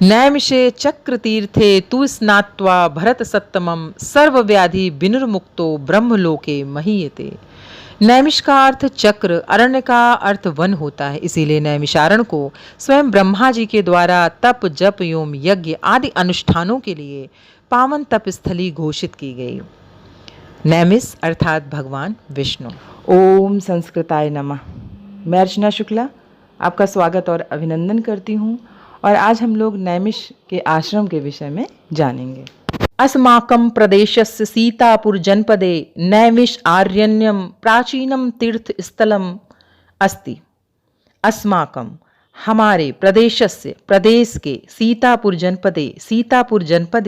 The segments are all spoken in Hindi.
नैमिषे चक्रतीर्थे तु स्नात्वा भरतसत्तमं सर्वव्याधि विनिर्मुक्तो ब्रह्मलोके महीयते। नैमिष का अर्थ चक्र, अरण्य का अर्थ वन होता है। इसीलिए नैमिषारण्य को स्वयं ब्रह्मा जी के द्वारा तप, जप, योम, यज्ञ आदि अनुष्ठानों के लिए पावन तपस्थली घोषित की गई। नैमिष अर्थात भगवान विष्णु। ओम संस्कृताय नमः। मैं अर्चना शुक्ला आपका स्वागत और अभिनंदन करती हूँ और आज हम लोग नैमिष के आश्रम के विषय में जानेंगे। अस्माकं प्रदेशस्य सीतापुर जनपदे नैमिष आरण्यं प्राचीनम तीर्थ स्थलम अस्ति। अस्माकं हमारे प्रदेशस्य प्रदेश के सीतापुर जनपद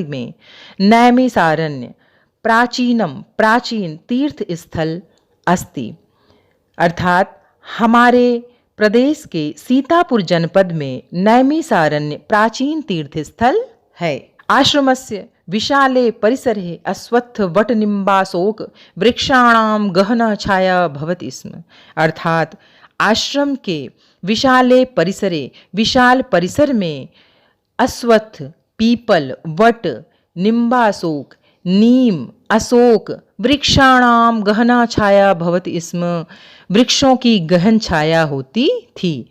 में नैमिषारण्य प्राचीन तीर्थ स्थल अस्ति, अर्थात हमारे प्रदेश के सीतापुर जनपद में नैमिषारण्य प्राचीन तीर्थ स्थल है। आश्रमस्य विशाले परिसरे अश्वत्थ वटनिम्बाशोक वृक्षाणाम गहना छाया भवति स्म। अर्थात आश्रम के विशाल परिसर में अश्वत्थ, पीपल, वट, निम्बाशोक, नीम, अशोक वृक्षाणाम गहना छाया भवति स्म। वृक्षों की गहन छाया होती थी।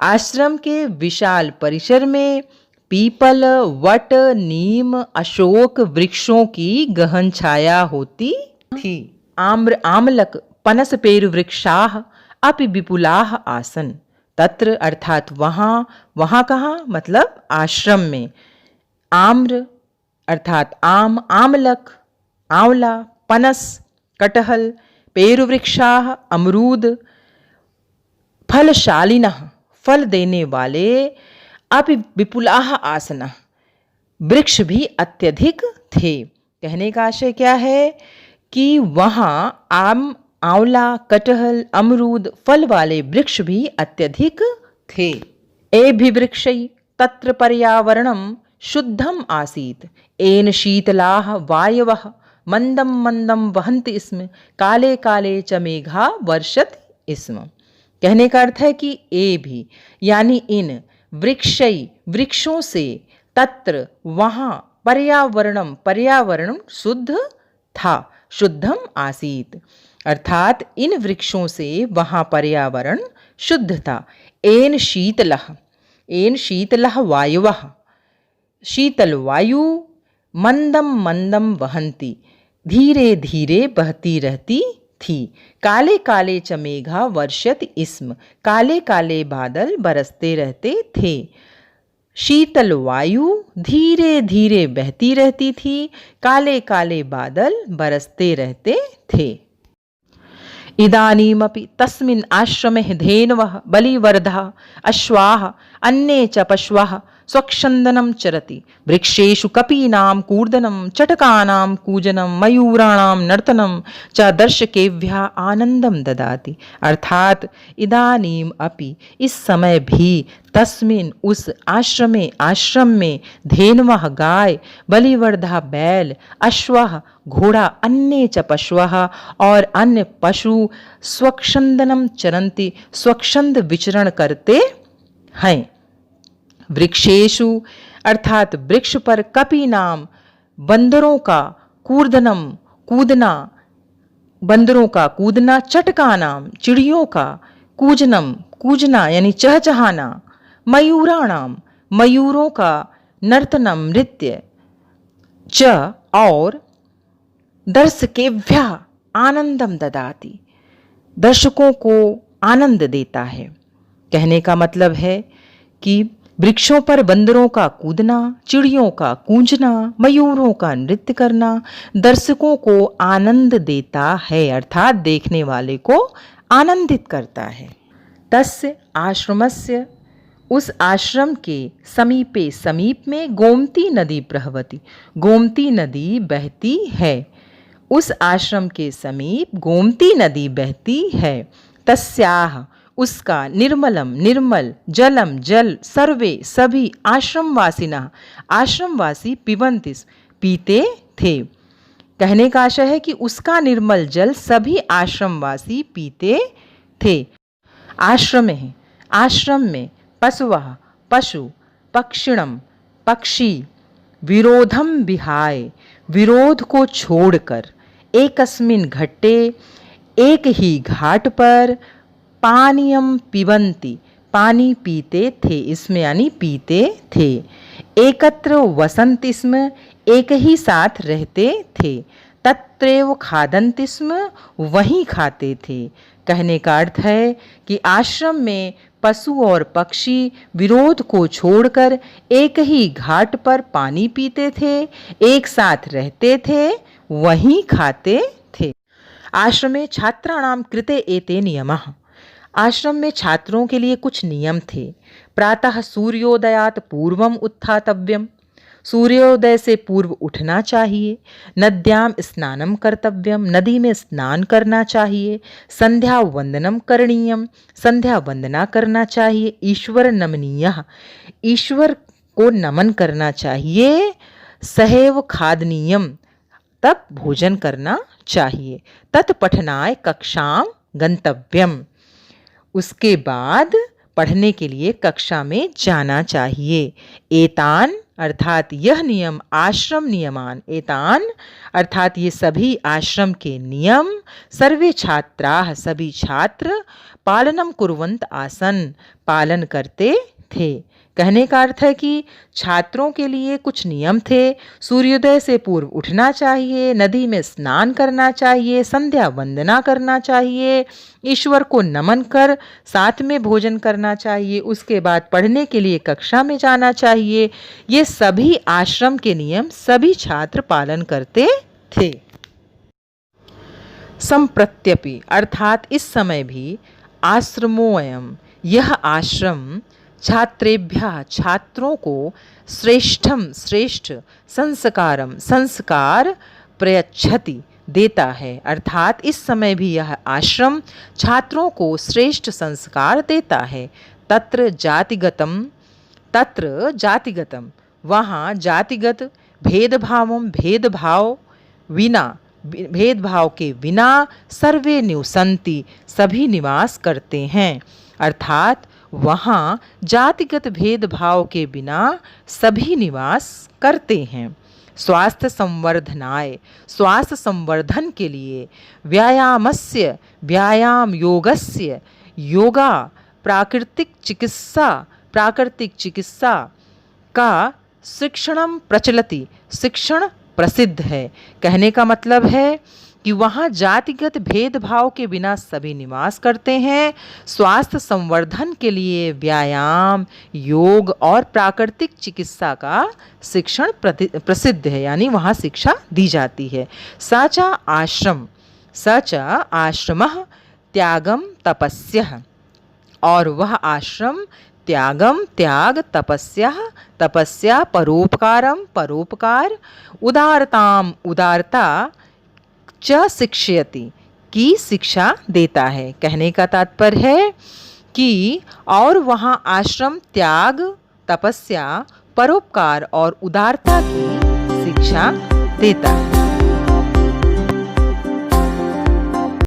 आश्रम के विशाल परिसर में पीपल, वट, नीम, अशोक वृक्षों की गहन छाया होती थी। आम्र, आमलक, पनस पेरु वृक्षाः अपि विपुलाः आसन। तत्र अर्थात वहाँ कहाँ, मतलब आश्रम में। आम्र अर्थात आम, आमलक आंवला, पनस कटहल, पेरुवृक्षाः अमरूद, फलशालिनः फल देने वाले, अपि विपुलाः आसनः वृक्ष भी अत्यधिक थे। कहने का आशय क्या है कि वहाँ आम, आंवला, कटहल, अमरूद फल वाले वृक्ष भी अत्यधिक थे। एभि वृक्षै तत्र पर्यावरणं शुद्धम आसीत्। एन शीतलाः वायवः मंदम मंदम वहन्ति स्म। काले काले च मेघा वर्षति स्म। कहने का अर्थ है कि ए भी यानी इन वृक्षों से तत्र वहाँ पर्यावरण शुद्ध था, शुद्धम आसीत, अर्थात इन वृक्षों से वहाँ पर्यावरण शुद्ध था। एन शीतलः वायुवः शीतल वायु मंदम मंदम वहन्ति धीरे धीरे बहती रहती थी। काले काले च मेघा वर्षति स्म। काले काले बादल बरसते रहते थे। शीतल वायु धीरे धीरे बहती रहती थी, काले काले बादल बरसते रहते थे। इदानीमपि तस्मिन् आश्रमे धेनवः, बलिवर्धा, अश्वाः, अन्ये च पशवः स्वच्छन्दनं चरति। वृक्षेषु कपीनां कूर्दनं, चटकानां कूजनं, मयूराणां नर्तनं च दर्शकेभ्यः आनंदम ददाति। अर्थात इदानीम अपि इस समय भी तस्मिन उस आश्रम में धेनवः गाय, बलिवर्धा बैल, अश्वः घोड़ा, अन्ये च पशवः और अन्य पशु स्वच्छन्दनं चरन्ति स्वच्छंद विचरण करते हैं। वृक्षेषु अर्थात वृक्ष पर, कपि नाम बंदरों का कूदना, चटका नाम चिड़ियों का कूजना यानी चहचहाना, मयूराणाम मयूरों का नर्तनम नृत्य, च और दर्शकेभ्य आनंदम ददाति दर्शकों को आनंद देता है। कहने का मतलब है कि वृक्षों पर बंदरों का कूदना, चिड़ियों का कूंजना, मयूरों का नृत्य करना दर्शकों को आनंद देता है, अर्थात देखने वाले को आनंदित करता है। तस्य आश्रमस्य उस आश्रम के समीप में गोमती नदी प्रवहति। गोमती नदी बहती है। उस आश्रम के समीप गोमती नदी बहती है। तस्याह उसका निर्मल जलम जल सर्वे सभी आश्रमवासी पिबन्ति पीते थे। कहने का आशय है कि उसका निर्मल जल सभी आश्रमवासी पीते थे। आश्रम में पशु पक्षिणम पक्षी विरोधम विहाय, विरोध को छोड़कर, एकस्मिन् घट्टे, एक ही घाट पर, पानीयम पिबन्ति, पानी पीते थे, इसमें यानी पीते थे। एकत्र वसन्ति स्म, एक ही साथ रहते थे। तत्रैव खादन्ति स्म, वहीं खाते थे। कहने का अर्थ है कि आश्रम में पशु और पक्षी विरोध को छोड़कर एक ही घाट पर पानी पीते थे, एक साथ रहते थे, वहीं खाते थे। आश्रमे छात्राणां कृते एते नियमः, आश्रम में छात्रों के लिए कुछ नियम थे। प्रातः सूर्योदयात पूर्वम उत्थातव्यम, सूर्योदय से पूर्व उठना चाहिए। नद्याम स्नानम कर्तव्यम, नदी में स्नान करना चाहिए। संध्या वंदनम करणीयम, संध्या वंदना करना चाहिए। ईश्वर नमनीयः, ईश्वर को नमन करना चाहिए। सहैव खादनीयम, तब भोजन करना चाहिए। तत्पठनाय कक्षाम गंतव्यम, उसके बाद पढ़ने के लिए कक्षा में जाना चाहिए। एतान अर्थात यह नियम, आश्रम नियमान, एतान अर्थात ये सभी आश्रम के नियम, सर्वे छात्राः, सभी छात्र, पालनम कुर्वन्त आसन, पालन करते थे। कहने का अर्थ है कि छात्रों के लिए कुछ नियम थे। सूर्योदय से पूर्व उठना चाहिए, नदी में स्नान करना चाहिए, संध्या वंदना करना चाहिए, ईश्वर को नमन कर साथ में भोजन करना चाहिए, उसके बाद पढ़ने के लिए कक्षा में जाना चाहिए। ये सभी आश्रम के नियम सभी छात्र पालन करते थे। संप्रत्यपि अर्थात इस समय भी, आश्रमोऽयं, यह आश्रम, छात्रेभ्यः, छात्रों को, श्रेष्ठम, श्रेष्ठ, संस्कारम, संस्कार, प्रयच्छति, देता है। अर्थात इस समय भी यह आश्रम छात्रों को श्रेष्ठ संस्कार देता है। तत्र जातिगतम, तत्र जातिगतम, वहाँ जातिगत, भेदभावम, भेदभाव विना, भेदभाव के बिना, सर्वे निवसन्ति, सभी निवास करते हैं। अर्थात वहाँ जातिगत भेदभाव के बिना सभी निवास करते हैं। स्वास्थ्य संवर्धनाय, स्वास्थ्य संवर्धन के लिए, व्यायामस्य, व्यायाम योगस्य, योगा, प्राकृतिक चिकित्सा, प्राकृतिक चिकित्सा का शिक्षणम प्रचलति, शिक्षण प्रसिद्ध है। कहने का मतलब है कि वहाँ जातिगत भेदभाव के बिना सभी निवास करते हैं। स्वास्थ्य संवर्धन के लिए व्यायाम, योग और प्राकृतिक चिकित्सा का शिक्षण प्रसिद्ध है, यानी वहाँ शिक्षा दी जाती है। सच आश्रम, सच आश्रमः त्यागम तपस्यः, और वह आश्रम त्यागम, त्याग, तपस्या, तपस्या, परोपकारम, परोपकार, उदारताम, उदारता, च शिक्षयति, की शिक्षा देता है। कहने का तात्पर्य है कि और वहाँ आश्रम त्याग, तपस्या, परोपकार और उदारता की शिक्षा देता है।